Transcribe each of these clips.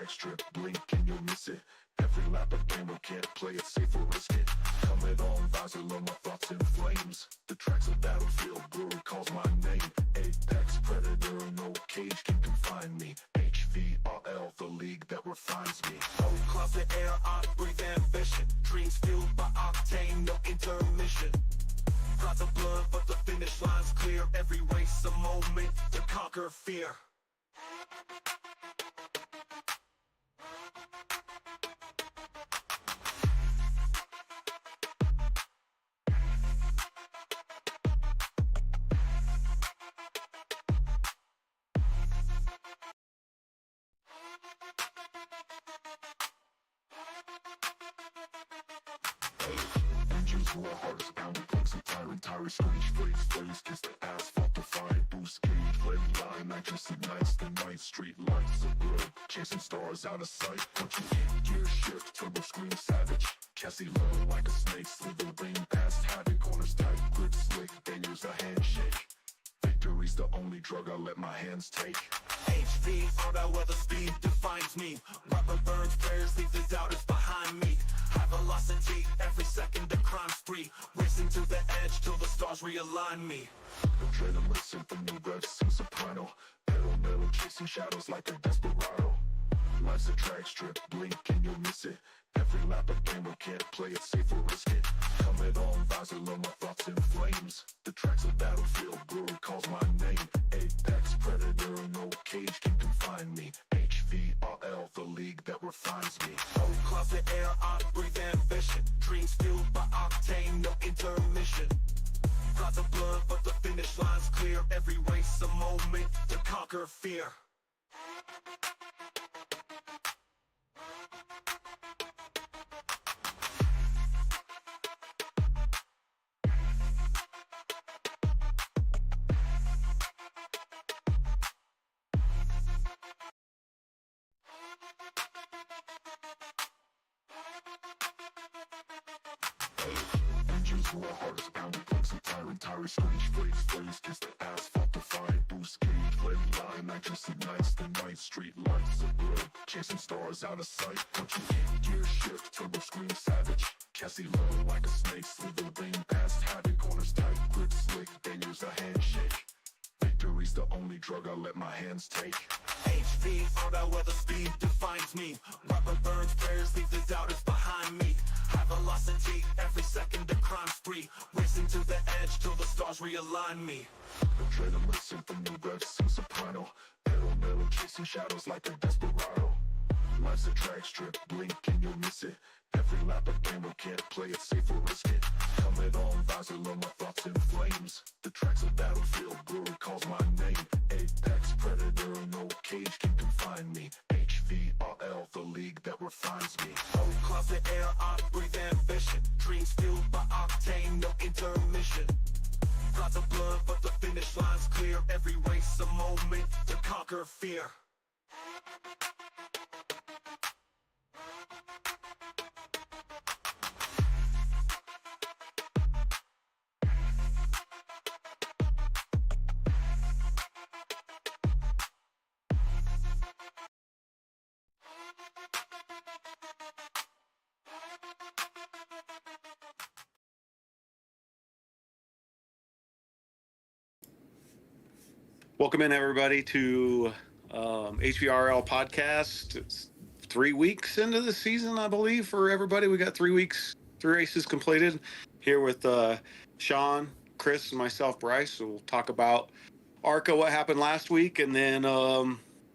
track strip, blink and you'll miss it. Every lap a gamer can't play it safe or risk it. Helmet on, visor low, my thoughts in flames. The track's a battlefield, brewery calls my name. Apex predator, no cage can confine me. HVRL, the league that refines me. Old closet air, I breathe ambition. Dreams fueled by octane, no intermission. Got the blood, but the finish line's clear. Every race a moment to conquer fear. Engines roar hard as pounding brakes and tire screech, blaze, kiss the asphalt, defy, boost gauge, red line, nitrous ignites the night, street lights are good, chasing stars out of sight, punching in, gear shift, turbo scream savage, Cassie low like a snake, slithering past havoc, corners tight, grip slick, dangers a handshake, victory's the only drug I let my hands take. HVRL, where the speed defines me, rubber burns, prayers leave the doubters behind me. High velocity, every second a crime spree. Racing to the edge till the stars realign me. Adrenaline symphony, rev sing soprano. Pedal metal, chasing shadows like a desperado. Life's a track strip, blink and you'll miss it. Every lap a gamer can't play it safe or risk it. Helmet on, visor low, my thoughts in flames. The track's a battlefield, brewery calls my name. Apex predator, no cage can confine me. HVRL, the league that refines me. Old closet air, I breathe ambition. Dreams fueled by octane, no intermission. Got the blood, but the finish line's clear. Every race a moment to conquer fear. Engines roar hard as pounding brakes and tire screech, blaze, kiss the asphalt, defy, boost gauge, red line, nitrous ignites the night, street lights are good, chasing stars out of sight, punching in, gear shift, turbo scream savage, Cassie low like a snake, slithering past havoc, corners tight, grip slick, dangers a handshake, victory's the only drug I let my hands take. HVRL, where the speed defines me, rubber burns, prayers leave the doubters behind me. High velocity, every second a crime spree. Racing to the edge till the stars realign me. Adrenaline symphony, rev sing soprano. Pedal metal, chasing shadows like a desperado. Life's a track strip, blink and you'll miss it. Every lap a gamer can't play it safe or risk it. Helmet on, visor low, my thoughts in flames. The track's a battlefield, brewery calls my name. Apex predator, no cage can confine me. HVRL, the league that refines me. Old closet air, I breathe ambition. Dreams fueled by octane, no intermission. Got the blood, but the finish line's clear. Every race a moment to conquer fear. Welcome in, everybody, to HVRL podcast. It's 3 weeks into the season, I believe, for everybody. We got 3 weeks, 3 races completed. Here with Sean, Chris, and myself, Bryce. So we'll talk about ARCA, what happened last week, and then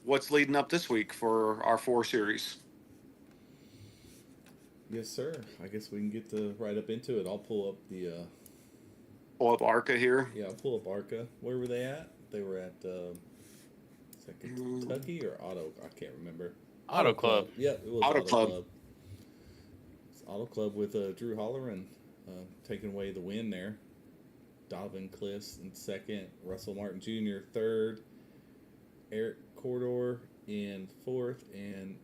what's leading up this week for our 4 series. Yes, sir. I guess we can get right up into it. I'll pull up the... Pull up ARCA here. Yeah, I'll pull up ARCA. Where were they at? They were at is that Kentucky or Auto? I can't remember. Auto Club. Yeah, it was Auto Club. It's Auto Club with Drew Holleran taking away the win there. Donovan Cliss in second. Russell Martin Jr. third. Eric Corridor in fourth. And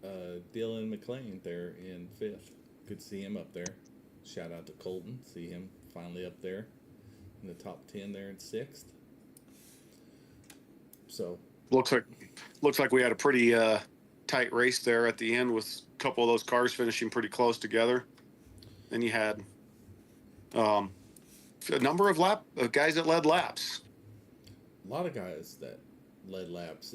Dylan McClain there in fifth. Good to see him up there. Shout out to Colton. See him finally up there in the top 10 there in sixth. So looks like we had a pretty tight race there at the end with a couple of those cars finishing pretty close together. Then you had a number of guys that led laps. A lot of guys that led laps.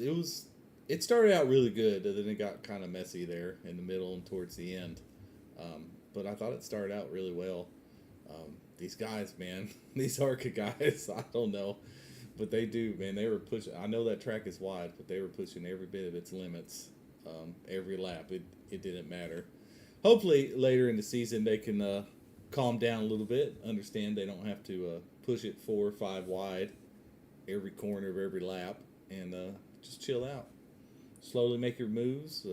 It started out really good, and then it got kind of messy there in the middle and towards the end. But I thought it started out really well. These guys, man, these ARCA guys, I don't know, but they do, man. They were pushing. I know that track is wide, but they were pushing every bit of its limits every lap. It didn't matter. Hopefully, later in the season, they can calm down a little bit. Understand they don't have to push it 4 or 5 wide every corner of every lap, and just chill out. Slowly make your moves.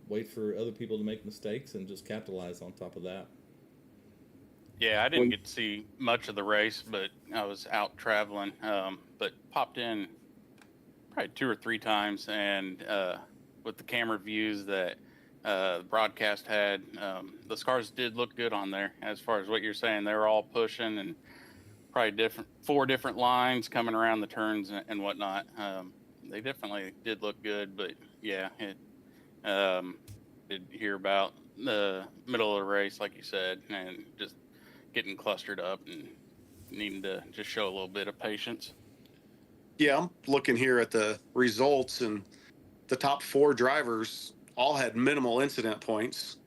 Wait for other people to make mistakes, and just capitalize on top of that. Yeah, I didn't get to see much of the race, but I was out traveling. But popped in probably 2 or 3 times, and with the camera views that the broadcast had, the cars did look good on there. As far as what you're saying, they were all pushing and probably 4 different lines coming around the turns and whatnot. They definitely did look good, but yeah, did hear about the middle of the race, like you said, and just getting clustered up and needing to just show a little bit of patience. Yeah, I'm looking here at the results, and the top 4 drivers all had minimal incident points.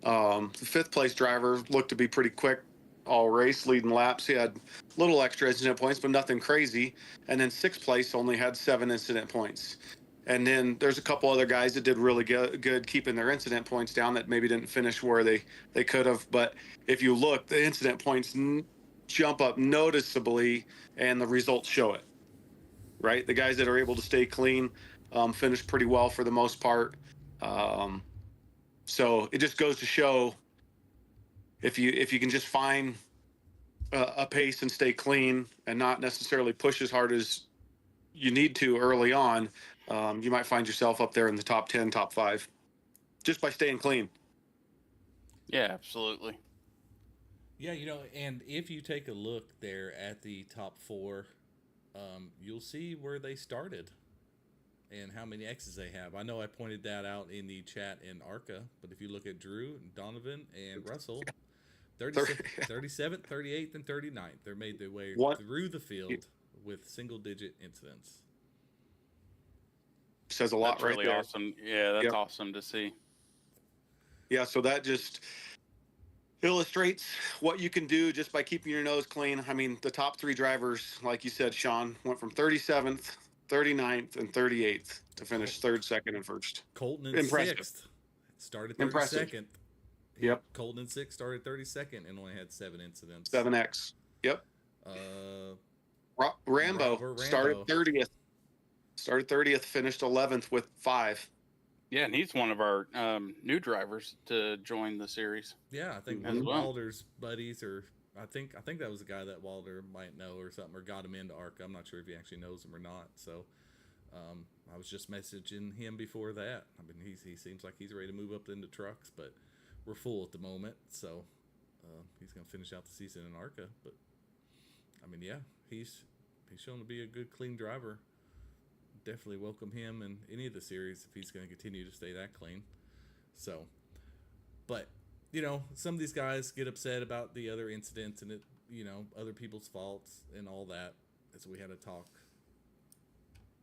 The 5th place driver looked to be pretty quick all race, leading laps. He had little extra incident points, but nothing crazy. And then 6th place only had 7 incident points. And then there's a couple other guys that did really good keeping their incident points down that maybe didn't finish where they could have. But if you look, the incident points jump up noticeably, and the results show it. Right? The guys that are able to stay clean finish pretty well for the most part. So it just goes to show if you can just find a pace and stay clean and not necessarily push as hard as you need to early on, you might find yourself up there in the top 10, top 5, just by staying clean. Yeah, absolutely. Yeah, and if you take a look there at the top 4, you'll see where they started and how many X's they have. I know I pointed that out in the chat in ARCA, but if you look at Drew, Donovan, and Russell, 37th, 38th, and 39th, they made their way through the field with single-digit incidents. Says a lot. That's right really there. Awesome. Yeah, that's awesome to see. Yeah, so that just illustrates what you can do just by keeping your nose clean. I mean, the top 3 drivers, like you said, Sean, went from 37th, 39th, and 38th to finish 3rd, 2nd, and 1st. Colton in Impressive. 6th started 32nd. Impressive. Yep. Colton in 6th started 32nd and only had 7 incidents. 7X. Yep. Rambo started 30th. Started 30th, finished 11th with 5. Yeah, and he's one of our new drivers to join the series. Yeah, I think one of Walter's buddies, or I think that was a guy that Walter might know or something, or got him into ARCA. I'm not sure if he actually knows him or not. So I was just messaging him before that. I mean, he seems like he's ready to move up into trucks, but we're full at the moment. So he's going to finish out the season in ARCA. But I mean, yeah, he's shown to be a good, clean driver. Definitely welcome him in any of the series if he's going to continue to stay that clean. So, but some of these guys get upset about the other incidents and other people's faults and all that. So we had a talk.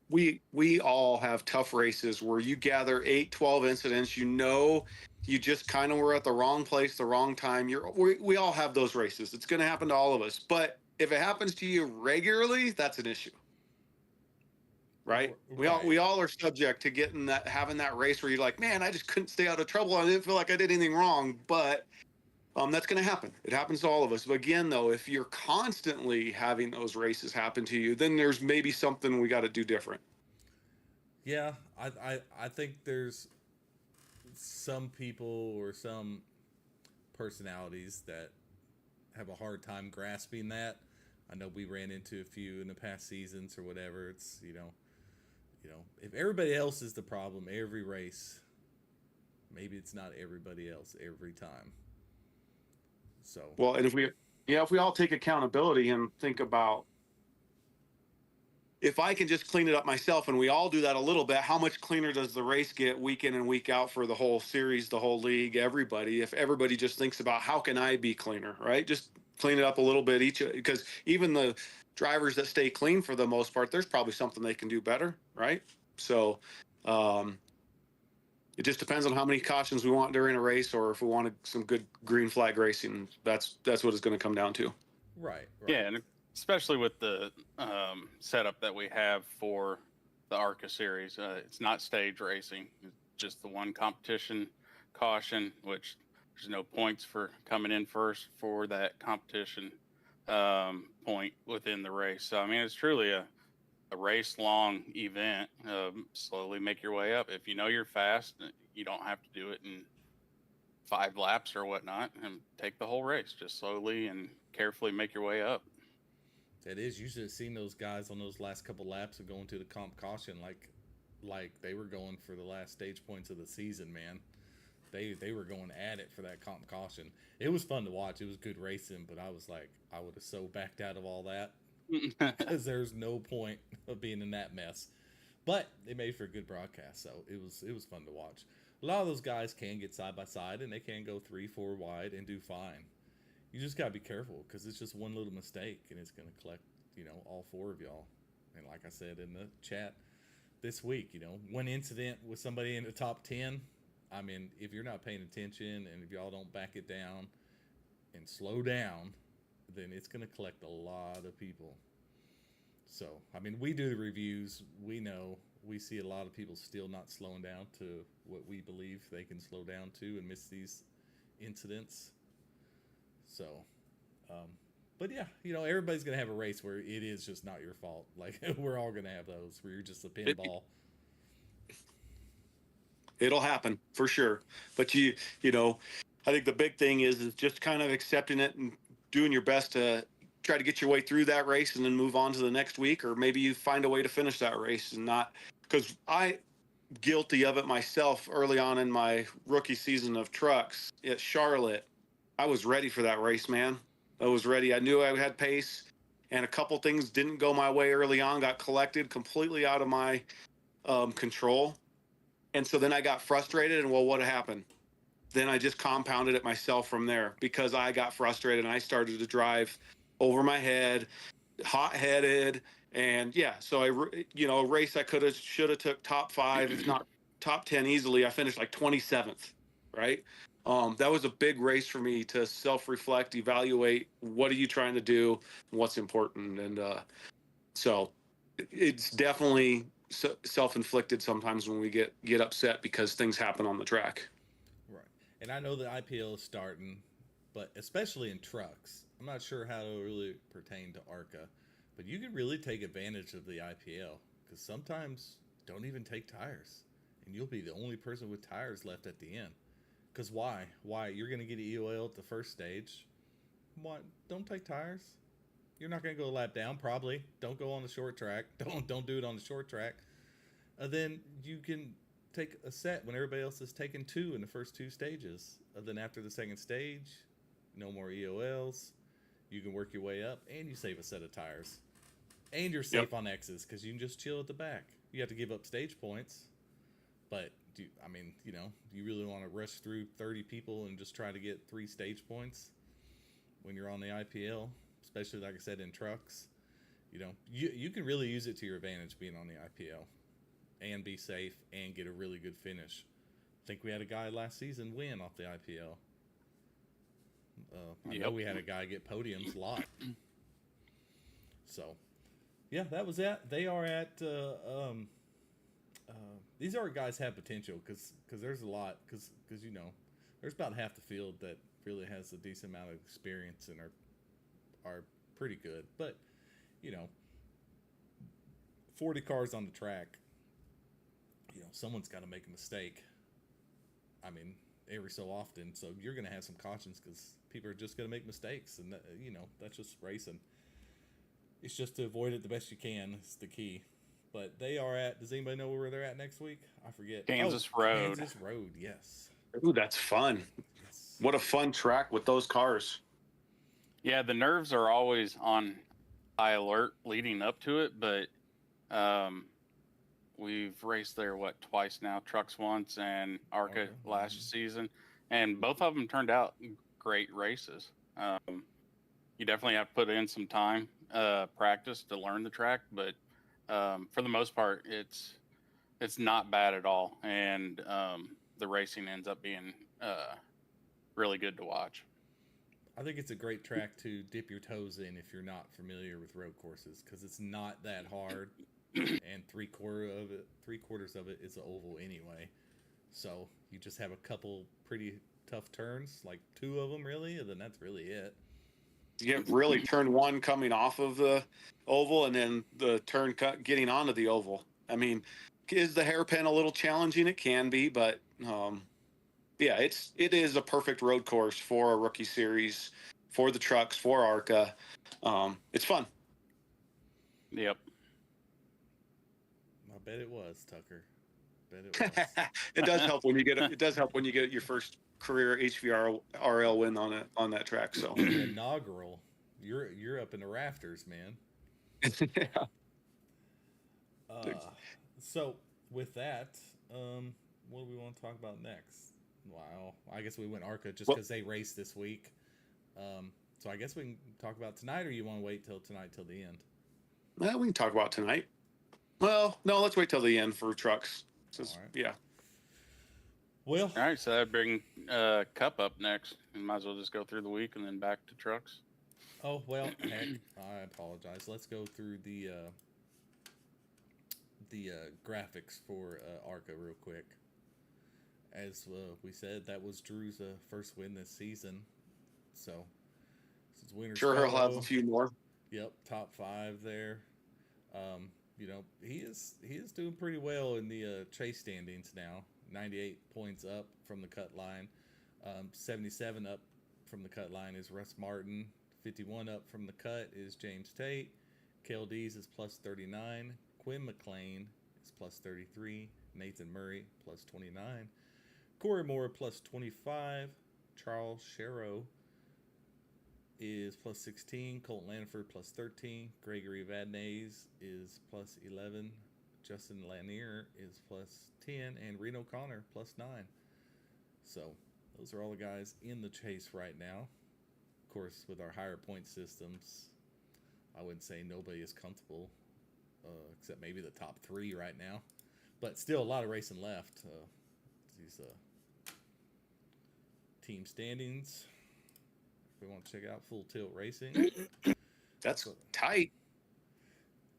We all have tough races where you gather 8, 12 incidents. You just kind of were at the wrong place, the wrong time. We all have those races. It's going to happen to all of us. But if it happens to you regularly, that's an issue. Right? We all are subject to having that race where you're like, man, I just couldn't stay out of trouble. I didn't feel like I did anything wrong, but that's going to happen. It happens to all of us. But again, though, if you're constantly having those races happen to you, then there's maybe something we got to do different. Yeah, I think there's some people or some personalities that have a hard time grasping that. I know we ran into a few in the past seasons or whatever. It's, if everybody else is the problem every race, maybe it's not everybody else every time. So, well, and if we all take accountability and think about if I can just clean it up myself, and we all do that a little bit, how much cleaner does the race get week in and week out for the whole series, the whole league, everybody? If everybody just thinks about how can I be cleaner, right? Just clean it up a little bit each, because even the drivers that stay clean for the most part, there's probably something they can do better, right? So it just depends on how many cautions we want during a race, or if we wanted some good green flag racing. That's what it's going to come down to. Right. Yeah, and especially with the setup that we have for the ARCA series, it's not stage racing. It's just the one competition caution, which there's no points for coming in first for that competition point within the race. So I mean, it's truly a race long event. Slowly make your way up. If you know you're fast, you don't have to do it in 5 laps or whatnot, and take the whole race. Just slowly and carefully make your way up. It is. You should have seen those guys on those last couple laps of going to the comp caution like they were going for the last stage points of the season, man. They were going at it for that comp caution. It was fun to watch. It was good racing, but I was like, I would have so backed out of all that because there's no point of being in that mess. But they made for a good broadcast, so it was fun to watch. A lot of those guys can get side by side, and they can go 3-4 wide and do fine. You just got to be careful, because it's just one little mistake, and it's going to collect, all 4 of y'all. And like I said in the chat this week, one incident with somebody in the top 10, I mean, if you're not paying attention and if y'all don't back it down and slow down, then it's going to collect a lot of people. So, I mean, we do the reviews. We know. We see a lot of people still not slowing down to what we believe they can slow down to and miss these incidents. So, but yeah, everybody's going to have a race where it is just not your fault. Like, we're all going to have those where you're just a pinball. It'll happen for sure. But I think the big thing is just kind of accepting it and doing your best to try to get your way through that race and then move on to the next week, or maybe you find a way to finish that race and not, because I guilty of it myself early on in my rookie season of trucks at Charlotte. I was ready for that race, man. I was ready. I knew I had pace, and a couple things didn't go my way early on, got collected completely out of my control. And so then I got frustrated, and what happened? Then I just compounded it myself from there, because I got frustrated and I started to drive over my head, hot-headed, and so a race I should have took top 5, if not top 10 easily. I finished like 27th, right? That was a big race for me to self-reflect, evaluate what are you trying to do, what's important, and so it's definitely self-inflicted sometimes when we get upset because things happen on the track. Right. And I know the IPL is starting, but especially in trucks, I'm not sure how it'll really pertain to ARCA, but you can really take advantage of the IPL, because sometimes don't even take tires, and you'll be the only person with tires left at the end. Because why? You're going to get an EOL at the first stage. Why? Don't take tires. You're not going to go a lap down, probably. Don't go on the short track. Don't do it on the short track. Then you can take a set when everybody else is taking 2 in the first 2 stages. Then after the second stage, no more EOLs. You can work your way up, and you save a set of tires. And you're safe on X's, because you can just chill at the back. You have to give up stage points. But, do you really want to rush through 30 people and just try to get 3 stage points when you're on the IPL? Especially, like I said, in trucks. You can really use it to your advantage being on the IPL and be safe and get a really good finish. I think we had a guy last season win off the IPL. I know we had a guy get podiums a lot. So, yeah, that was it. They are at these ARCA guys have potential, because there's a lot, because there's about half the field that really has a decent amount of experience and are pretty good. But 40 cars on the track, someone's got to make a mistake. I mean, every so often, so you're going to have some cautions, because people are just going to make mistakes, and that's just racing. It's just to avoid it the best you can is the key. But they are at, does anybody know where they're at next week? I forget. Kansas Road. Kansas Road, yes. Ooh, that's fun. Yes. What a fun track with those cars. Yeah, the nerves are always on high alert leading up to it, but We've raced there twice now, trucks once and ARCA ARCA, last season, and both of them turned out great races. You definitely have to put in some time, practice to learn the track, but for the most part, it's not bad at all, and the racing ends up being really good to watch. I think it's a great track to dip your toes in if you're not familiar with road courses, because it's not that hard, and three quarters of it is an oval anyway. So you just have a couple pretty tough turns, like 2 of them really, and then that's really it. You get really turn one coming off of the oval, and then the turn getting onto the oval. I mean, is the hairpin a little challenging? It can be, but yeah, it is a perfect road course for a rookie series, for the trucks, for ARCA. It's fun. Yep. I bet it was, Tucker. Bet it was. It does help when you get your first career HVRL win on that track. So The inaugural. You're up in the rafters, man. yeah. So with that, what do we want to talk about next? Wow, I guess we went ARCA just Well, because they raced this week. So I guess we can talk about tonight, or you want to wait till tonight till the end? well, we can talk about tonight. Well, no, let's wait till the end for trucks. All right. Yeah. Well, All right, so that'd bring Cup up next. We might as well just go through the week and then back to trucks. oh well, heck, I apologize. Let's go through the graphics for ARCA real quick. As we said, that was Drew's first win this season. So, since winners Sure, he'll have go, a few more. yep, top 5 there. He is doing pretty well in the chase standings now. 98 points up from the cut line. 77 up from the cut line is Russ Martin. 51 up from the cut is James Tate. Kale Dees is plus 39. Quinn McLean is plus 33. Nathan Murray plus 29. Corey Moore plus 25. Charles Sharrow is plus 16. Colton Lanford plus 13. Gregory Vadnais is plus 11. Justin Lanier is plus 10. And Reno Connor plus 9. So those are all the guys in the chase right now. Of course, with our higher point systems, I wouldn't say nobody is comfortable, except maybe the top 3 right now. But still a lot of racing left. These team standings. If we want to check out Full Tilt Racing. That's tight.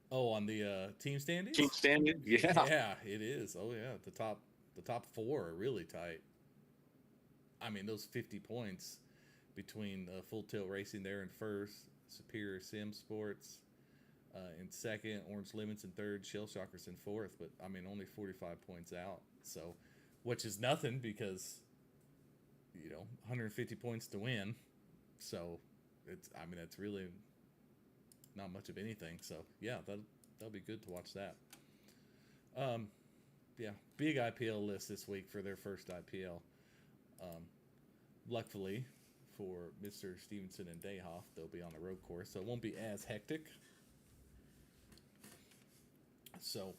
Oh, on the team standings? Team standing. Yeah. Yeah, it is. Oh yeah, the top 4 are really tight. I mean, those 50 points between Full Tilt Racing there in first, Superior Sim Sports in second, Orange Limits in third, Shell Shockers in fourth. But I mean, only 45 points out. So, which is nothing because 150 points to win. So it's really not much of anything. So yeah, that'll be good to watch that. Yeah, big IPL list this week for their first IPL. Luckily for Mr. Stevenson and Dayhoff, they'll be on the road course, so it won't be as hectic. So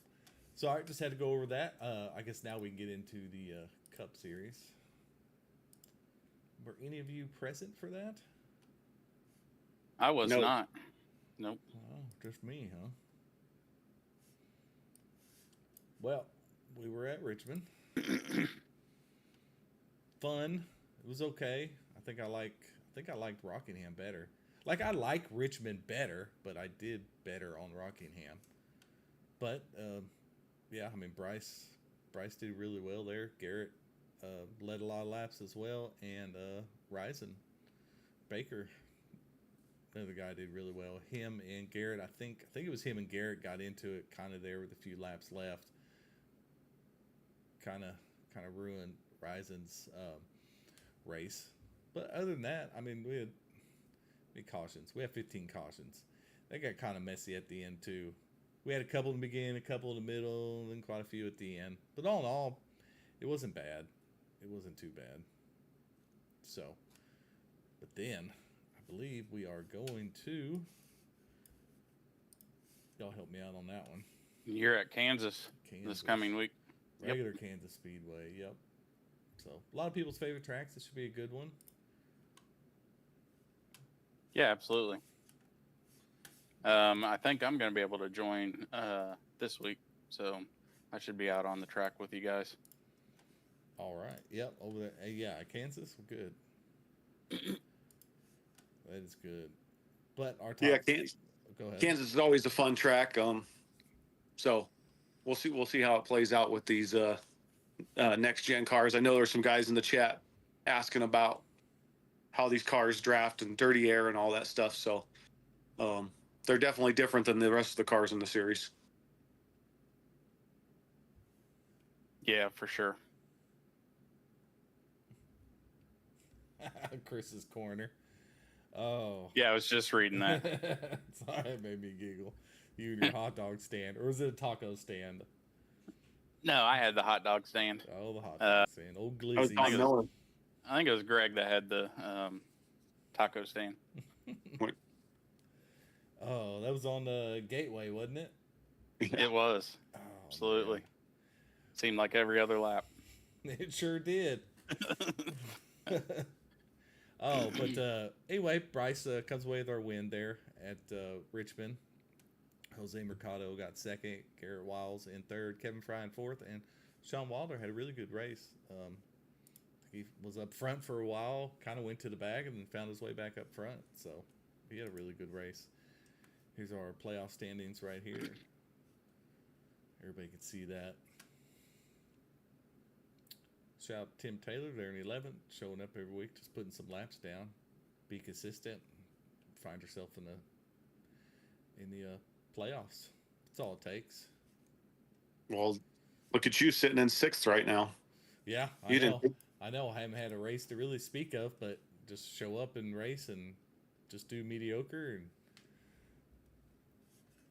I just had to go over that. I guess now we can get into the Cup Series. Were any of you present for that? I was No. not. Nope. Oh, just me, huh? Well, we were at Richmond. Fun. It was okay. I think I liked Rockingham better. Like, I like Richmond better, but I did better on Rockingham. But yeah, I mean, Bryce did really well there. Garrett led a lot of laps as well, and Ryzen Baker, another guy, did really well. Him and Garrett, I think it was him and Garrett got into it kind of there with a few laps left. Kind of ruined Ryzen's race. But other than that, I mean, we had cautions. We had 15 cautions. They got kind of messy at the end too. We had a couple in the beginning, a couple in the middle, and then quite a few at the end. But all in all, it wasn't bad. It wasn't too bad. So, but then I believe we are going to. Y'all help me out on that one. You're at Kansas this coming week. Regular Kansas Speedway. Yep. So a lot of people's favorite tracks. This should be a good one. Yeah, absolutely. I think I'm going to be able to join this week, so I should be out on the track with you guys. All right. Yep. Over there. Yeah, Kansas. We're good. That is good. But our top. Yeah, Kansas, Go ahead. Kansas is always a fun track. So we'll see how it plays out with these next gen cars. I know there's some guys in the chat asking about how these cars draft and dirty air and all that stuff. So they're definitely different than the rest of the cars in the series. Yeah, for sure. Chris's corner. Oh. Yeah, I was just reading that. Sorry, it made me giggle. You and your hot dog stand. Or was it a taco stand? No, I had the hot dog stand. Oh, the hot dog stand. Old Glizzy. I think it was Greg that had the taco stand. Oh, that was on the Gateway, wasn't it? It was. Oh, absolutely. Man. Seemed like every other lap. It sure did. Oh, but anyway, Bryce comes away with our win there at Richmond. Jose Mercado got second, Garrett Wiles in third, Kevin Fry in fourth, and Sean Wilder had a really good race. He was up front for a while, kind of went to the back, and then found his way back up front. So he had a really good race. Here's our playoff standings right here. Everybody can see that. Shout out to Tim Taylor there in 11th, showing up every week, just putting some laps down. Be consistent. Find yourself in the playoffs. That's all it takes. Well, look at you sitting in 6th right now. Yeah, I know. I know. I haven't had a race to really speak of, but just show up and race and just do mediocre, and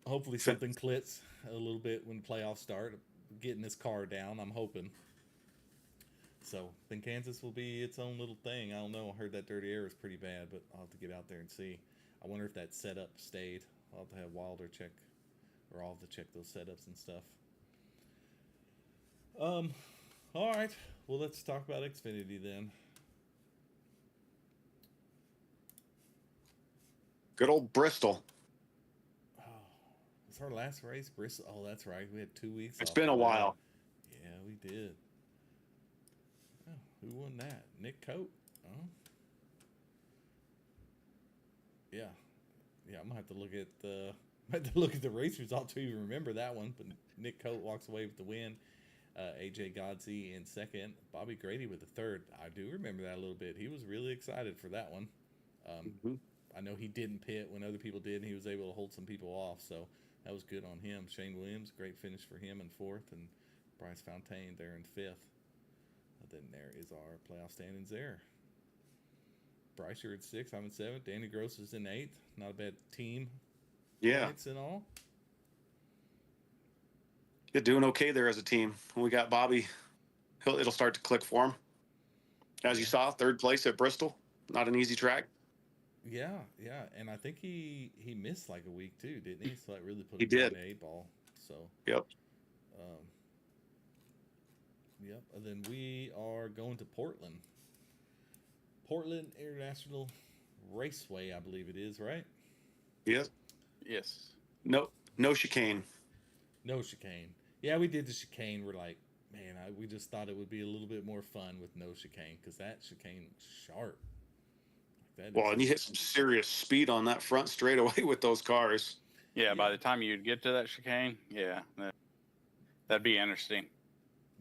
hopefully something clicks a little bit when playoffs start. Getting this car down, I'm hoping. So then Kansas will be its own little thing. I don't know. I heard that dirty air was pretty bad, but I'll have to get out there and see. I wonder if that setup stayed. I'll have to have Wilder check, or I'll have to check those setups and stuff. All right. Well, let's talk about Xfinity then. Good old Bristol. Oh, was our last race Bristol? Oh, that's right. We had 2 weeks. It's been a while. Yeah, we did. Oh, who won that? Nick Coate. Oh. Yeah. Yeah, I'm gonna have to look at the race results to even remember that one. But Nick Coate walks away with the win. AJ Godsey in second. Bobby Grady with the third. I do remember that a little bit. He was really excited for that one. I know he didn't pit when other people did, and he was able to hold some people off. So that was good on him. Shane Williams, great finish for him in fourth, and Bryce Fontaine there in fifth. Then there is our playoff standings there. Bryce, you're at 6th. I'm in 7th. Danny Gross is in 8th. Not a bad team. Yeah. Points and all. You're doing okay there as a team. We got Bobby. It'll start to click for him. As you saw, 3rd place at Bristol. Not an easy track. Yeah. And I think he missed like a week too, didn't he? So that really put him on the 8 ball. So. Yep. Yep. And then we are going to Portland. Portland International Raceway, I believe it is, right? Yes. Yes. No chicane. No chicane. Yeah, we did the chicane. We're like, man, we just thought it would be a little bit more fun with no chicane, because that chicane was sharp. Like that. Well, and you hit some serious speed on that front straightaway with those cars. Yeah, by the time you'd get to that chicane, that'd be interesting.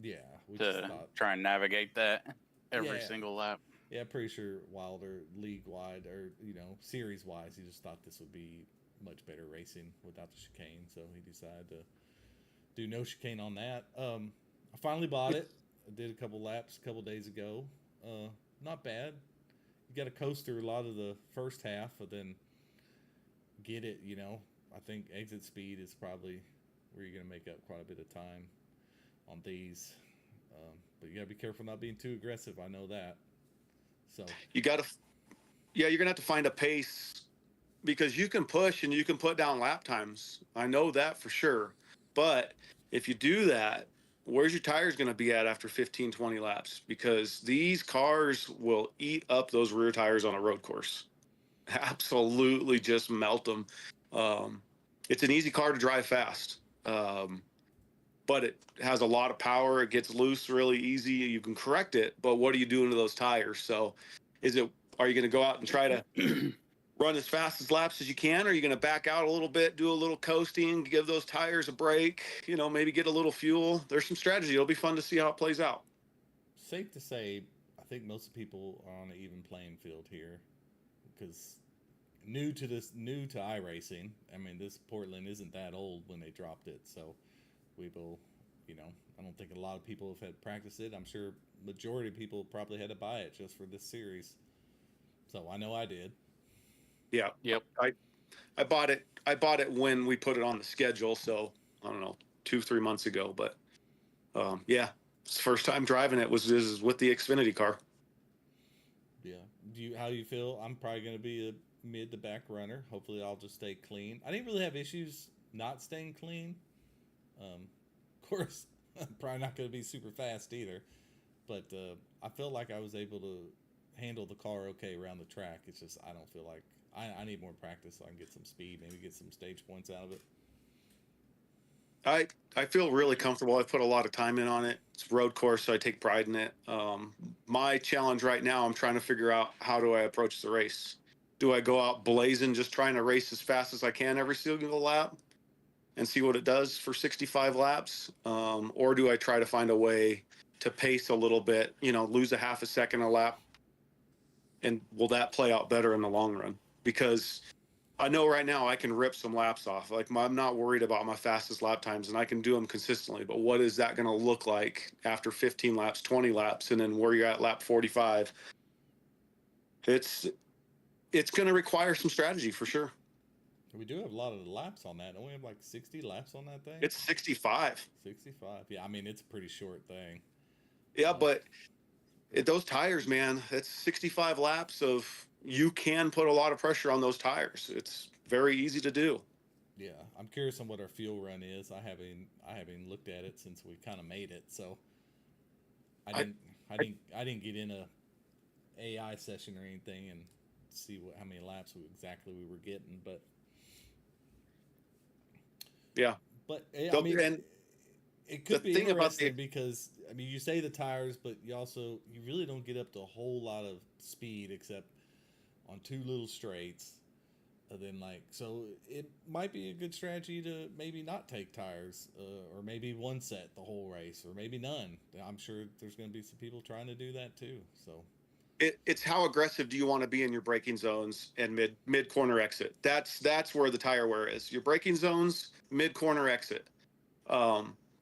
Yeah, we to try and navigate that every single lap. Yeah, pretty sure Wilder, league-wide or, series-wise, he just thought this would be much better racing without the chicane, so he decided to do no chicane on that. I finally bought it. I did a couple laps a couple days ago. Not bad. You got to coast through a lot of the first half, but then get it, I think exit speed is probably where you're going to make up quite a bit of time on these. But you got to be careful not being too aggressive. I know that. So you're going to have to find a pace, because you can push and you can put down lap times. I know that for sure. But if you do that, where's your tires going to be at after 15, 20 laps? Because these cars will eat up those rear tires on a road course. Absolutely just melt them. It's an easy car to drive fast, but it has a lot of power. It gets loose really easy. You can correct it, but what are you doing to those tires? So are you going to go out and try to run as fast as laps as you can? Or are you going to back out a little bit, do a little coasting, give those tires a break, maybe get a little fuel? There's some strategy. It'll be fun to see how it plays out. Safe to say, I think most people are on an even playing field here because new to iRacing. I mean, this Portland isn't that old when they dropped it, so we will, I don't think a lot of people have had practiced it. I'm sure majority of people probably had to buy it just for this series. So I know I did. Yeah. Yep. I bought it. I bought it when we put it on the schedule. So I don't know, 2-3 months ago, but yeah, it's the first time driving it was with the Xfinity car. Yeah. How do you feel? I'm probably going to be a mid to back runner. Hopefully I'll just stay clean. I didn't really have issues not staying clean. Of course, I'm probably not going to be super fast either, but I feel like I was able to handle the car okay around the track. It's just I don't feel like I need more practice so I can get some speed, maybe get some stage points out of it. I feel really comfortable. I put a lot of time in on it. It's road course, so I take pride in it. My challenge right now, I'm trying to figure out how do I approach the race. Do I go out blazing, just trying to race as fast as I can every single lap and see what it does for 65 laps? Or do I try to find a way to pace a little bit, lose a half a second a lap? And will that play out better in the long run? Because I know right now I can rip some laps off. Like I'm not worried about my fastest lap times, and I can do them consistently. But what is that going to look like after 15 laps, 20 laps, and then where you're at lap 45? It's going to require some strategy for sure. We do have a lot of laps on that. Don't we have like 60 laps on that thing? It's 65. 65. Yeah, I mean it's a pretty short thing. Yeah, but those tires, man, that's 65 laps of you can put a lot of pressure on those tires. It's very easy to do. Yeah, I'm curious on what our fuel run is. I haven't looked at it since we kind of made it, so I didn't get in a AI session or anything and see how many laps we were getting, but yeah. But I mean, it could be interesting because I mean you say the tires, but you really don't get up to a whole lot of speed except on two little straights. And then so it might be a good strategy to maybe not take tires, or maybe one set the whole race, or maybe none. I'm sure there's going to be some people trying to do that too. So it's how aggressive do you want to be in your braking zones and mid corner exit? That's where the tire wear is. Your braking zones, mid corner exit.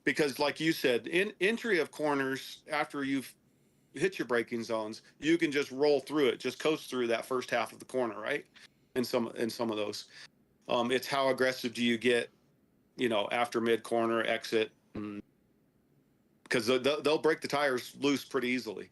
Because like you said, in entry of corners, after you've hit your braking zones, you can just roll through it, just coast through that first half of the corner, right? In some of those, it's how aggressive do you get, after mid corner exit, because they'll break the tires loose pretty easily.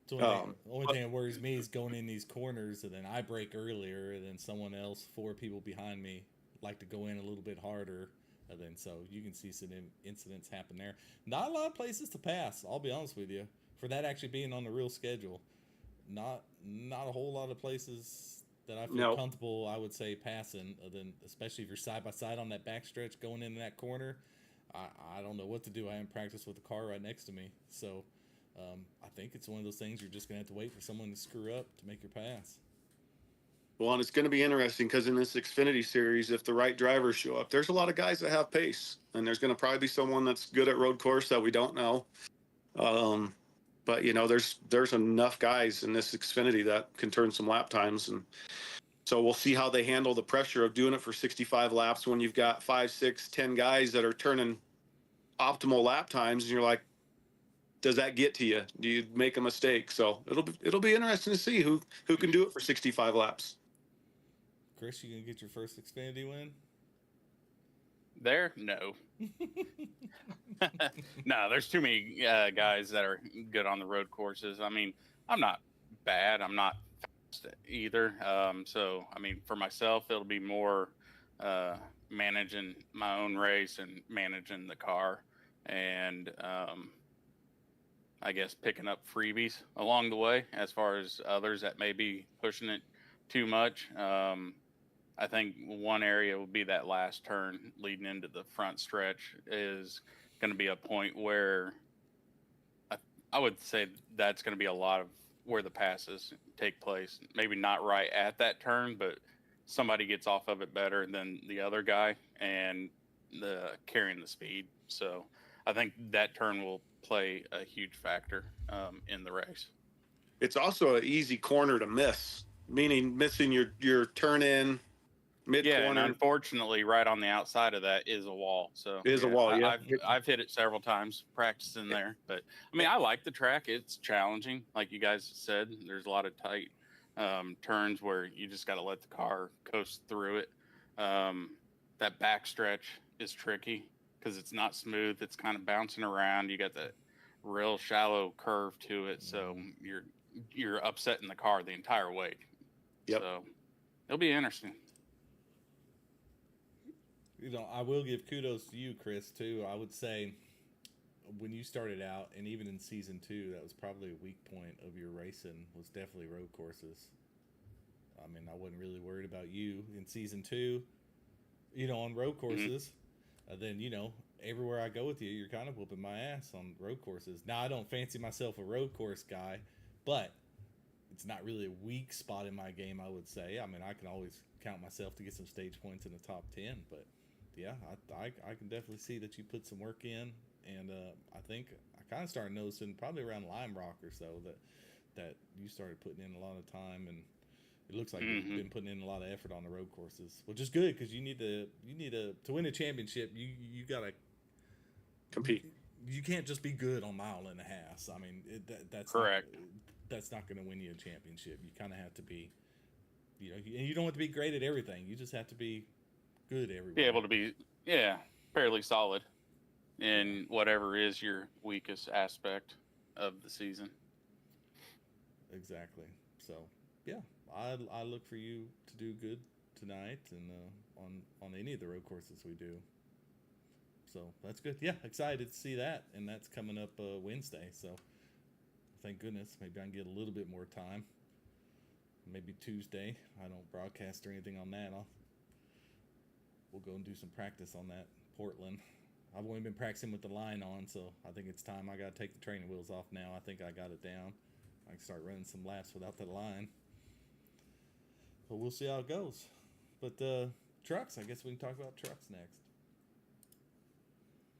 So the only thing that worries me is going in these corners and then I break earlier and then someone else, 4 people behind me, like to go in a little bit harder. And then so you can see some incidents happen there. Not a lot of places to pass, I'll be honest with you, for that actually being on the real schedule. Not a whole lot of places that I feel comfortable, I would say, passing. Then especially if you're side by side on that backstretch going into that corner, I don't know what to do. I haven't practiced with the car right next to me, so I think it's one of those things you're just gonna have to wait for someone to screw up to make your pass. Well, and it's going to be interesting because in this Xfinity series, if the right drivers show up, there's a lot of guys that have pace, and there's going to probably be someone that's good at road course that we don't know. But there's enough guys in this Xfinity that can turn some lap times, and so we'll see how they handle the pressure of doing it for 65 laps when you've got 5, 6, 10 guys that are turning optimal lap times, and you're like, does that get to you? Do you make a mistake? So it'll be interesting to see who can do it for 65 laps. Chris, you gonna get your first Xfinity win? No. No, there's too many guys that are good on the road courses. I mean, I'm not bad. I'm not fast either. So, I mean, for myself, it'll be more managing my own race and managing the car, and I guess picking up freebies along the way as far as others that may be pushing it too much. I think one area will be that last turn leading into the front stretch is going to be a point where I would say that's going to be a lot of where the passes take place. Maybe not right at that turn, but somebody gets off of it better than the other guy and carrying the speed. So I think that turn will play a huge factor in the race. It's also an easy corner to miss, meaning missing your turn in mid Yeah, and corner. unfortunately, right on the outside of that is a wall. So Is a wall, yeah. I've hit it several times practicing there. But I mean, I like the track. It's challenging, like you guys said. There's a lot of tight turns where you just got to let the car coast through it. That back stretch is tricky because it's not smooth. It's kind of bouncing around. You got that real shallow curve to it, so you're upsetting the car the entire way. Yep. So it'll be interesting. You know, I will give kudos to you, Chris, too. I would say when you started out, and even in season 2, that was probably a weak point of your racing, was definitely road courses. I mean, I wasn't really worried about you in season 2, you know, on road courses. Then, you know, everywhere I go with you, you're kind of whooping my ass on road courses. Now, I don't fancy myself a road course guy, but it's not really a weak spot in my game, I would say. I mean, I can always count myself to get some stage points in the top 10, but yeah, I can definitely see that you put some work in, and I think I kind of started noticing probably around Lime Rock or so that you started putting in a lot of time, and it looks like you've been putting in a lot of effort on the road courses, which is good because you need to win a championship. You gotta Compete. You can't just be good on mile and a half. I mean, that's correct. That's not going to win you a championship. You kind of have to be, you know, and you don't have to be great at everything. You just have to be good everywhere. Be able to be, fairly solid in whatever is your weakest aspect of the season. Exactly. So, yeah, I look for you to do good tonight and on any of the road courses we do. So that's good. Yeah, excited to see that, and that's coming up Wednesday. So thank goodness. Maybe I can get a little bit more time. Maybe Tuesday. I don't broadcast or anything on that. We'll go and do some practice on that Portland. I've only been practicing with the line on, so I think it's time. I got to take the training wheels off now. I think I got it down. I can start running some laps without the line. But we'll see how it goes. But trucks, I guess we can talk about trucks next.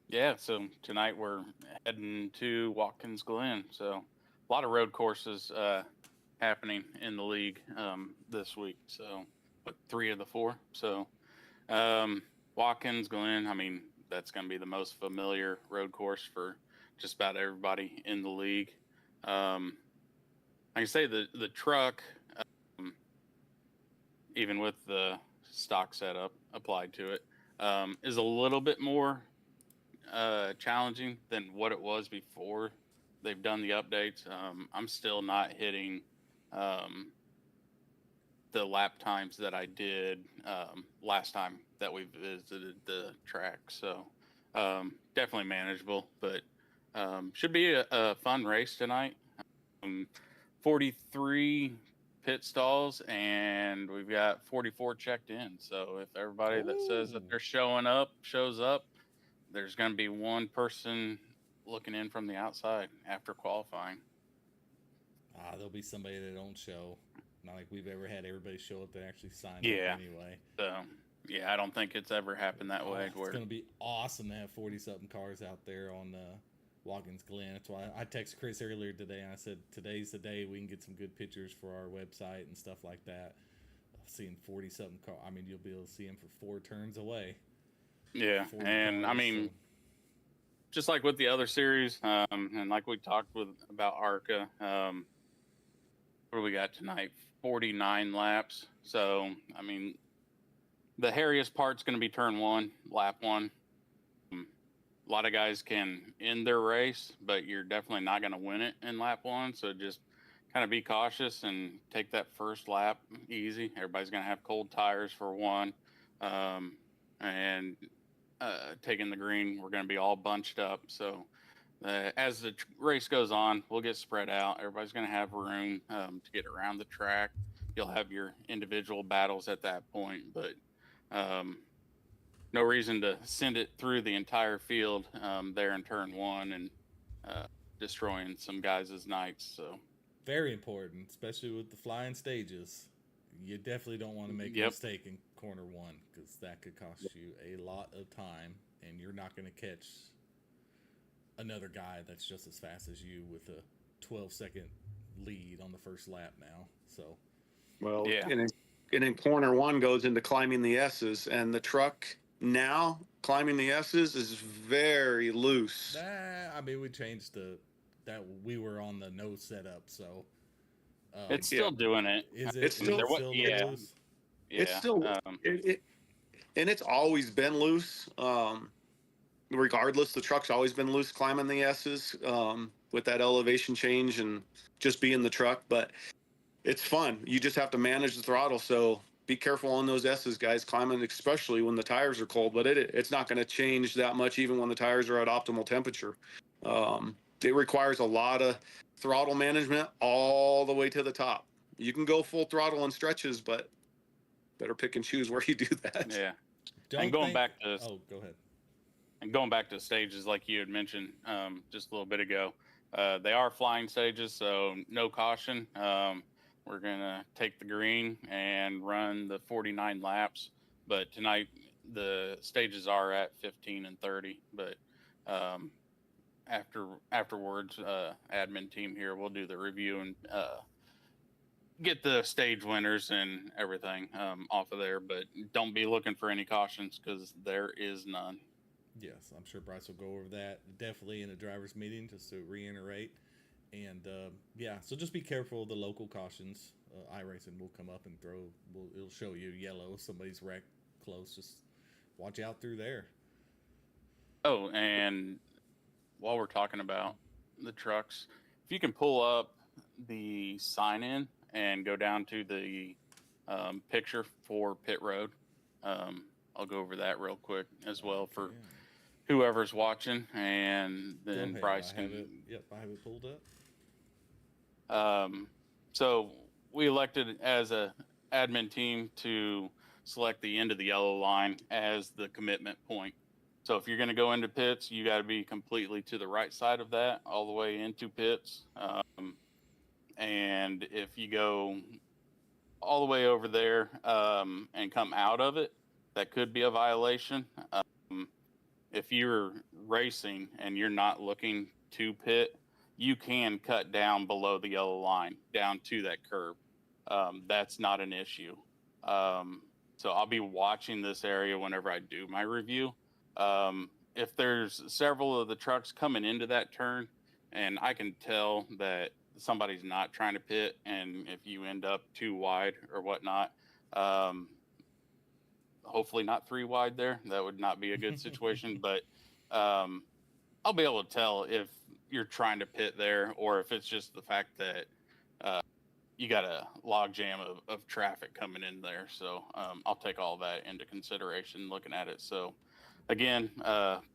Yeah, so tonight we're heading to Watkins Glen. So a lot of road courses happening in the league this week. So 3 of the 4. So Watkins Glen, I mean, that's going to be the most familiar road course for just about everybody in the league. I can say the truck, even with the stock setup applied to it, is a little bit more challenging than what it was before they've done the updates. I'm still not hitting the lap times that I did last time that we visited the track. So definitely manageable, but should be a fun race tonight. 43 pit stalls, and we've got 44 checked in. So if everybody that says that they're showing up shows up, there's going to be one person looking in from the outside after qualifying. There'll be somebody that don't show. Not like we've ever had everybody show up that actually signed Yeah. up anyway. So, yeah, I don't think it's ever happened that way. It's going to be awesome to have 40-something cars out there on Watkins Glen. That's why I texted Chris earlier today, and I said, today's the day we can get some good pictures for our website and stuff like that. Seeing 40-something cars, I mean, you'll be able to see them for 4 turns away. Yeah, and cars, I mean, just like with the other series, and like we talked about ARCA, what do we got tonight? 49 laps. So, I mean, the hairiest part's going to be turn 1, lap 1. A lot of guys can end their race, but you're definitely not going to win it in lap 1. So just kind of be cautious and take that first lap easy. Everybody's going to have cold tires for 1. and taking the green. We're going to be all bunched up. So as the race goes on, we'll get spread out. Everybody's going to have room to get around the track. You'll have your individual battles at that point, but no reason to send it through the entire field there in turn one and destroying some guys' nights. So Very important, especially with the flying stages. You definitely don't want to make a Yep. mistake in corner one because that could cost you a lot of time, and you're not going to catch another guy that's just as fast as you with a 12-second lead on the first lap now. So, Well, Yeah. and then corner one goes into climbing the S's, and the truck now climbing the S's is very loose. I mean, we changed that we were on the no setup, so it's still doing it. is It's still- it still yeah. loose? Yeah. It's still and it's always been loose. Regardless, the truck's always been loose climbing the S's with that elevation change and just being the truck. But it's fun. You just have to manage the throttle. So be careful on those S's, guys, climbing, especially when the tires are cold. But it's not going to change that much even when the tires are at optimal temperature. It requires a lot of throttle management all the way to the top. You can go full throttle in stretches, but better pick and choose where you do that. Yeah. Don't going think- back to- Oh, go ahead. And going back to stages, like you had mentioned just a little bit ago, they are flying stages, so no caution. We're going to take the green and run the 49 laps. But tonight, the stages are at 15 and 30. But afterwards, admin team here will do the review and get the stage winners and everything off of there. But don't be looking for any cautions because there is none. Yes, I'm sure Bryce will go over that definitely in a driver's meeting just to reiterate. And yeah, so just be careful of the local cautions. iRacing will come up and it'll show you yellow if somebody's wrecked close. Just watch out through there. Oh, and while we're talking about the trucks, if you can pull up the sign in and go down to the picture for pit road, I'll go over that real quick as well for Okay. whoever's watching, and Go then ahead. Bryce I have can. it. Yep, I have it pulled up. So we elected as a admin team to select the end of the yellow line as the commitment point. So if you're going to go into pits, you got to be completely to the right side of that, all the way into pits. And if you go all the way over there and come out of it, that could be a violation. If you're racing and you're not looking to pit, you can cut down below the yellow line down to that curb. That's not an issue. So I'll be watching this area whenever I do my review. If there's several of the trucks coming into that turn and I can tell that somebody's not trying to pit, and if you end up too wide or whatnot, hopefully not 3 wide there. That would not be a good situation, but I'll be able to tell if you're trying to pit there or if it's just the fact that you got a log jam of traffic coming in there. So I'll take all that into consideration looking at it. So again,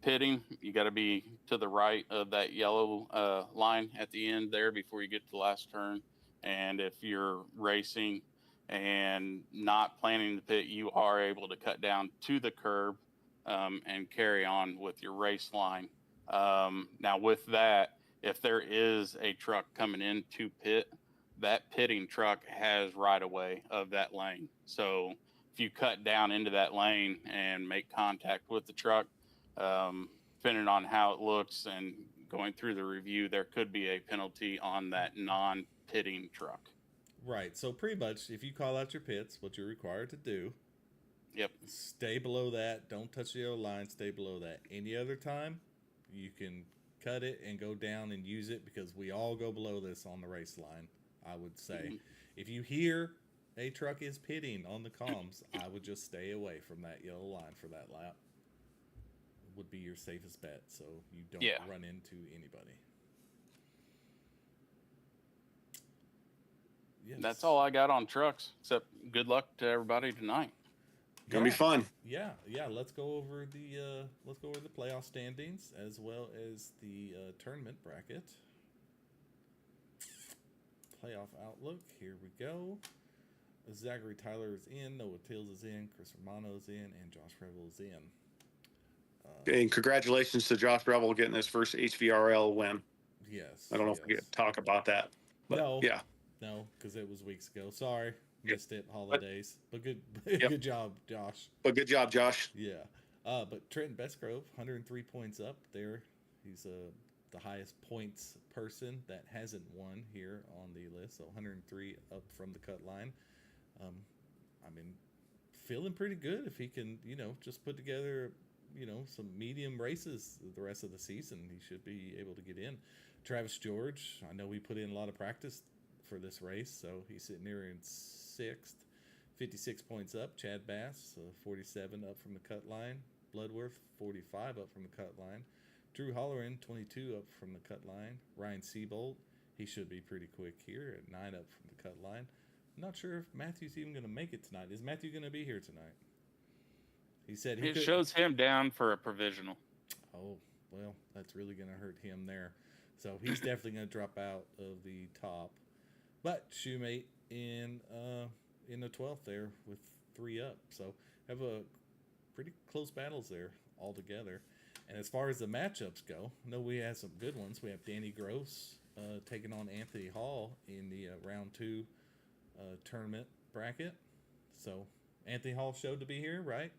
pitting, you got to be to the right of that yellow line at the end there before you get to the last turn. And if you're racing and not planning to pit, you are able to cut down to the curb and carry on with your race line. Now with that, if there is a truck coming into pit, that pitting truck has right of way of that lane. So if you cut down into that lane and make contact with the truck, depending on how it looks and going through the review, there could be a penalty on that non-pitting truck. Right. So pretty much, if you call out your pits, what you're required to do, Yep. stay below that. Don't touch the yellow line. Stay below that. Any other time, you can cut it and go down and use it because we all go below this on the race line, I would say. Mm-hmm. If you hear a truck is pitting on the comms, I would just stay away from that yellow line for that lap. Would be your safest bet so you don't run into anybody. Yes. That's all I got on trucks, except good luck to everybody tonight. Gonna be fun. Yeah. Let's go over the playoff standings as well as the tournament bracket. Playoff outlook. Here we go. Zachary Tyler is in. Noah Tills is in. Chris Romano is in, and Josh Revel is in. And congratulations to Josh Revel getting his first HVRL win. Yes. I don't know if we could talk about that. But No. Yeah. No, because it was weeks ago. Sorry, missed it. Holidays, but good, good job, Josh. But good job, Josh. Yeah. But Trenton Bestgrove, 103 points up there. He's the highest points person that hasn't won here on the list. So 103 up from the cut line. I mean, feeling pretty good if he can, just put together, some medium races the rest of the season. He should be able to get in. Travis George, I know we put in a lot of practice for this race, so he's sitting there in 6th, 56 points up. Chad Bass, 47 up from the cut line. Bloodworth, 45 up from the cut line. Drew Holleran, 22 up from the cut line. Ryan Seabolt, he should be pretty quick here at 9 up from the cut line. Not sure if Matthew's even going to make it tonight. Is Matthew going to be here tonight? He said it shows him down for a provisional. Oh, well, that's really going to hurt him there. So he's definitely going to drop out of the top. But Shoemate in the 12th there with 3 up. So have a pretty close battles there altogether. And as far as the matchups go, I know we have some good ones. We have Danny Gross taking on Anthony Hall in the round 2 tournament bracket. So Anthony Hall showed to be here, right?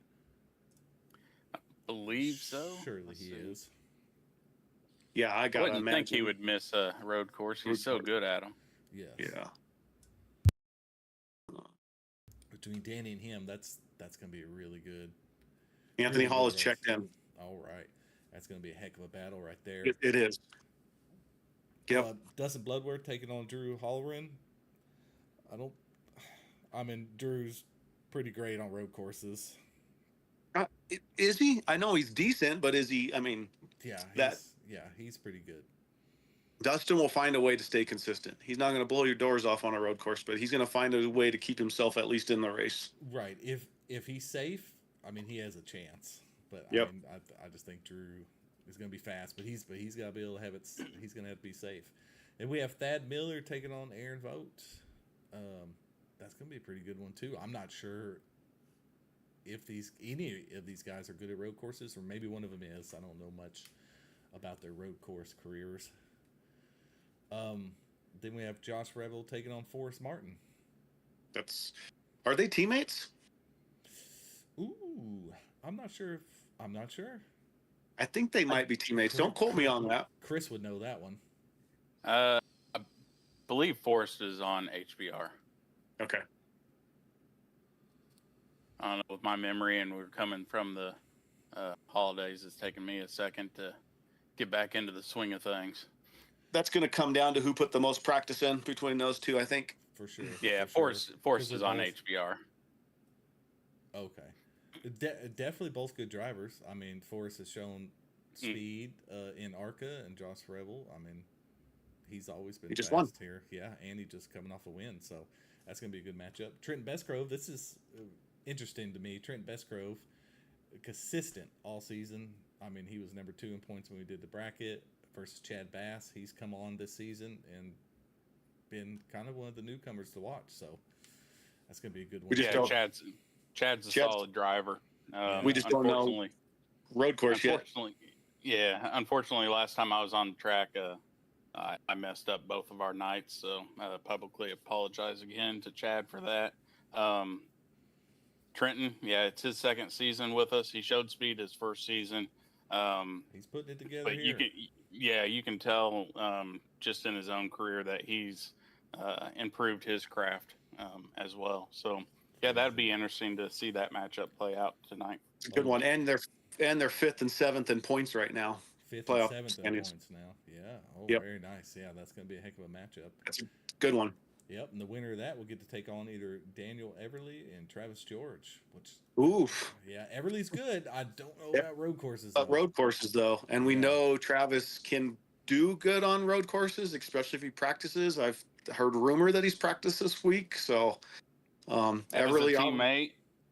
Believe so. Surely he is. Yeah, I got to Wouldn't think he would miss a road course. He's so good at them. Yes. Yeah. Between Danny and him, that's going to be really good. Anthony Hall is checked in. All right. That's going to be a heck of a battle right there. It is. Yep. Dustin Bloodworth taking on Drew Holleran. Drew's pretty great on road courses. Is he? I know he's decent, but is he? He's pretty good. Dustin will find a way to stay consistent. He's not going to blow your doors off on a road course, but he's going to find a way to keep himself at least in the race. Right. If he's safe, he has a chance. But yep. I just think Drew is going to be fast, but he's got to be able to have it. He's going to have to be safe. And we have Thad Miller taking on Aaron Vogt. That's going to be a pretty good one too. I'm not sure if any of these guys are good at road courses, or maybe one of them is. I don't know much about their road course careers. Then we have Josh Revel taking on Forrest Martin. Are they teammates? Ooh, I'm not sure. I think they might be teammates. Don't quote me on that. Chris would know that one. I believe Forrest is on HBR. Okay. I don't know, with my memory, and we're coming from the holidays, it's taken me a second to get back into the swing of things. That's going to come down to who put the most practice in between those two, I think. For sure. Yeah, for Forrest is on HBR. Okay. Definitely both good drivers. Forrest has shown speed in ARCA, and Josh Revel, he's always been just fast won here. Yeah, and he just coming off a win, so that's going to be a good matchup. Trenton Bestgrove, this is interesting to me. Trenton Bestgrove, consistent all season. He was number 2 in points when we did the bracket versus Chad Bass. He's come on this season and been kind of one of the newcomers to watch, so that's going to be a good one. Yeah, Chad's a solid driver. We just don't know road course yet. Unfortunately, last time I was on the track, I messed up both of our nights, so publicly apologize again to Chad for that. Trenton, it's his second season with us. He showed speed his first season. He's putting it together but here. You can tell just in his own career that he's improved his craft as well. So that'd be interesting to see that matchup play out tonight. It's a good one, and they're 5th and 7th in points right now. 5th and 7th in points now. Yeah. Oh, yep. Very nice. Yeah, that's going to be a heck of a matchup. That's a good one. Yep, and the winner of that will get to take on either Daniel Everly and Travis George. Oof. Yeah, Everly's good. I don't know about road courses. Road courses, though, and we know Travis can do good on road courses, especially if he practices. I've heard rumor that he's practiced this week, so Everly, teammate.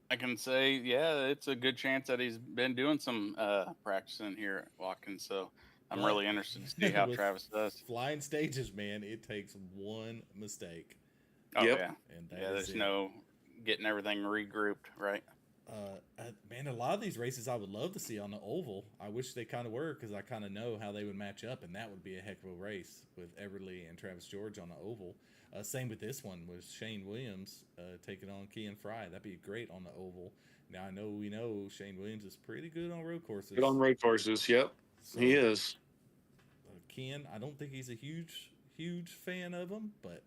I can say, yeah, it's a good chance that he's been doing some practicing here at Watkins. So I'm But really interested to see how with Travis does. flying stages, man, it takes one mistake, Oh Yep. yeah, and that yeah. is There's it. no getting everything regrouped, right? Man, a lot of these races I would love to see on the oval. I wish they kind of were, because I kind of know how they would match up, and that would be a heck of a race with Everly and Travis George on the oval. Same with this one with Shane Williams taking on Kean Fry. That'd be great on the oval. Now I know we know Shane Williams is pretty good on road courses. Good on road courses. Yep, So he is. Kean, I don't think he's a huge fan of him, but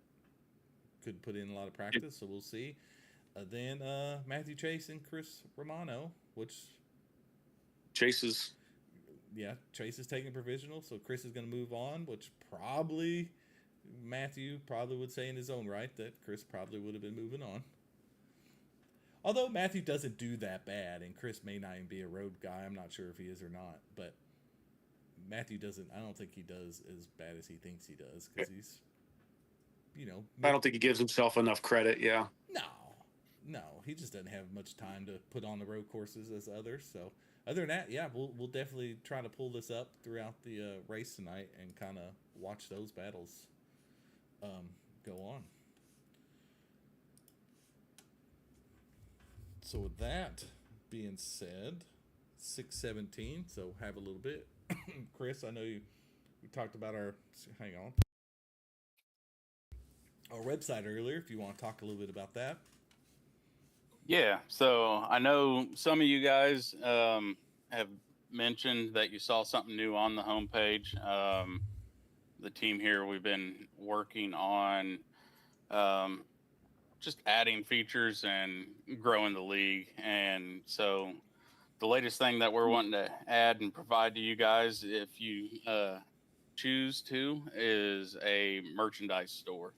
could put in a lot of practice. So we'll see. Then Matthew Chase and Chris Romano, which Chase's. yeah, Chase is taking provisional, so Chris is going to move on, which probably Matthew probably would say in his own right that Chris probably would have been moving on. Although Matthew doesn't do that bad, and Chris may not even be a road guy. I'm not sure if he is or not, but Matthew doesn't. I don't think he does as bad as he thinks he does, because he's, I don't think he gives himself enough credit. Yeah. No, he just doesn't have much time to put on the road courses as others. So other than that, yeah, we'll definitely try to pull this up throughout the race tonight and kind of watch those battles go on. So with that being said, 6:17. So have a little bit, Chris. I know we talked about our website earlier. If you want to talk a little bit about that. Yeah. So I know some of you guys have mentioned that you saw something new on the homepage. The team here, we've been working on just adding features and growing the league. And so the latest thing that we're wanting to add and provide to you guys, if you choose to, is a merchandise store.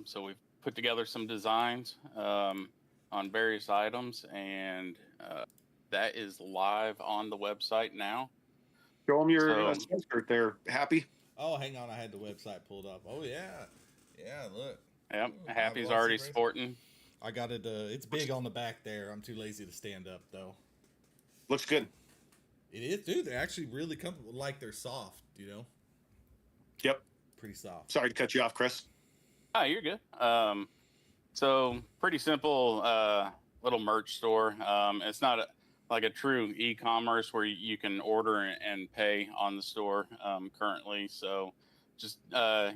So we've put together some designs on various items, and that is live on the website now. Show them your sweatshirt there. Happy? Oh, hang on. I had the website pulled up. Oh, yeah. Yeah, look. Yep. Ooh, Happy's already sporting. I got it. It's big on the back there. I'm too lazy to stand up, though. Looks good. It is, dude. They're actually really comfortable. Like, they're soft, Yep. Pretty soft. Sorry to cut you off, Chris. Oh, you're good. So pretty simple little merch store. It's not like a true e-commerce where you can order and pay on the store currently. So just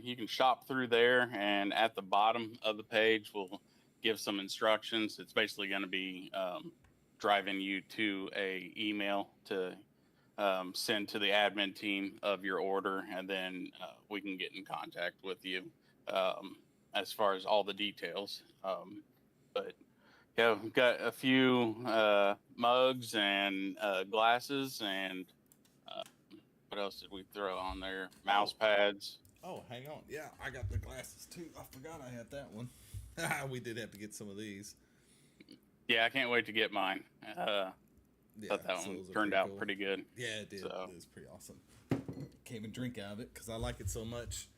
you can shop through there, and at the bottom of the page we'll give some instructions. It's basically going to be driving you to a email to send to the admin team of your order, and then we can get in contact with you as far as all the details. But yeah, we've got a few mugs and glasses, and what else did we throw on there? Mouse pads. Oh, hang on. Yeah, I got the glasses too. I forgot I had that one. We did have to get some of these. Yeah, I can't wait to get mine. Thought that one turned out pretty good. Yeah, it did. So. It was pretty awesome. Can't even drink out of it because I like it so much.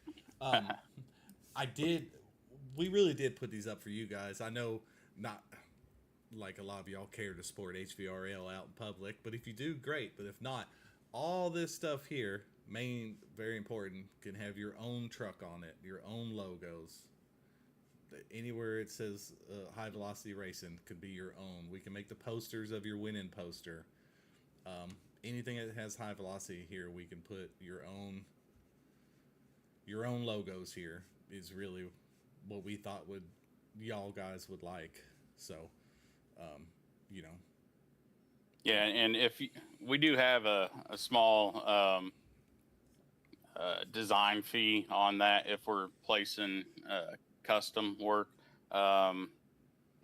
We really did put these up for you guys. I know not like a lot of y'all care to sport HVRL out in public, but if you do, great. But if not, all this stuff here, very important, can have your own truck on it, your own logos. Anywhere it says high velocity racing could be your own. We can make the posters of your winning poster. Anything that has high velocity here, we can put your own logos here. Is really what we thought y'all guys would like. So, Yeah, and we do have a small design fee on that if we're placing custom work.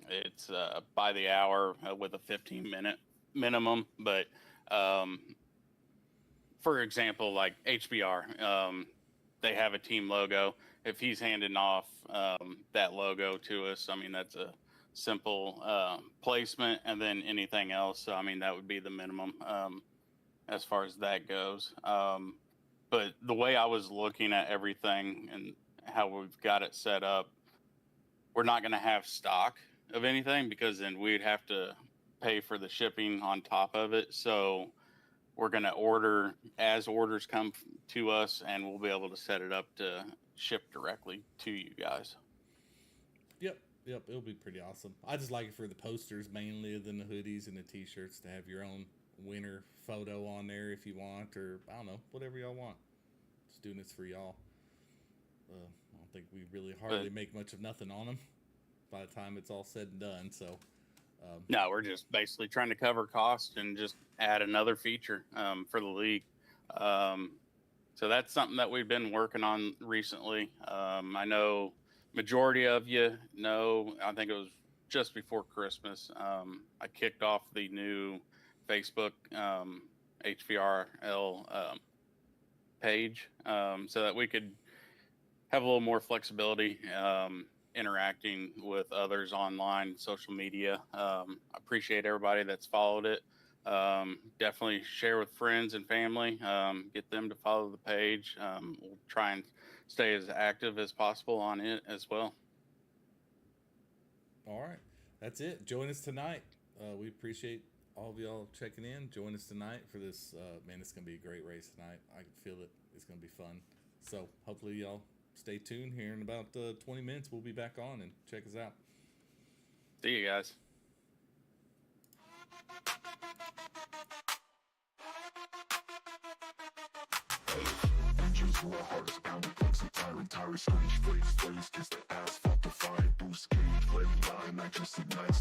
It's by the hour with a 15-minute minimum. But for example, like HBR, they have a team logo. If he's handing off that logo to us, I mean, that's a simple placement, and then anything else, I mean, that would be the minimum as far as that goes. But the way I was looking at everything and how we've got it set up, we're not going to have stock of anything, because then we'd have to pay for the shipping on top of it. So we're going to order as orders come to us, and we'll be able to set it up to ship directly to you guys. Yep, it'll be pretty awesome. I just like it for the posters mainly, than the hoodies and the t-shirts, to have your own winner photo on there if you want, or I don't know, whatever y'all want. Just doing this for y'all. I don't think we really hardly make much of nothing on them by the time it's all said and done. So no, we're just basically trying to cover cost and just add another feature for the league. So that's something that we've been working on recently. I know majority of you know, I think it was just before Christmas, I kicked off the new Facebook HVRL page so that we could have a little more flexibility interacting with others online, social media. I appreciate everybody that's followed it. Definitely share with friends and family, get them to follow the page. We'll try and stay as active as possible on it as well. all right, that's it. Join us tonight. We appreciate all of y'all checking in. Join us tonight for this. Man, it's going to be a great race tonight. I can feel it. It's going to be fun. So hopefully y'all stay tuned. Here in about 20 minutes, we'll be back on, and check us out. See you guys. Engines roar hard as pounding plugs and tires screech, face kiss the asphalt to fire, boost gauge, red line, nitrous ignites.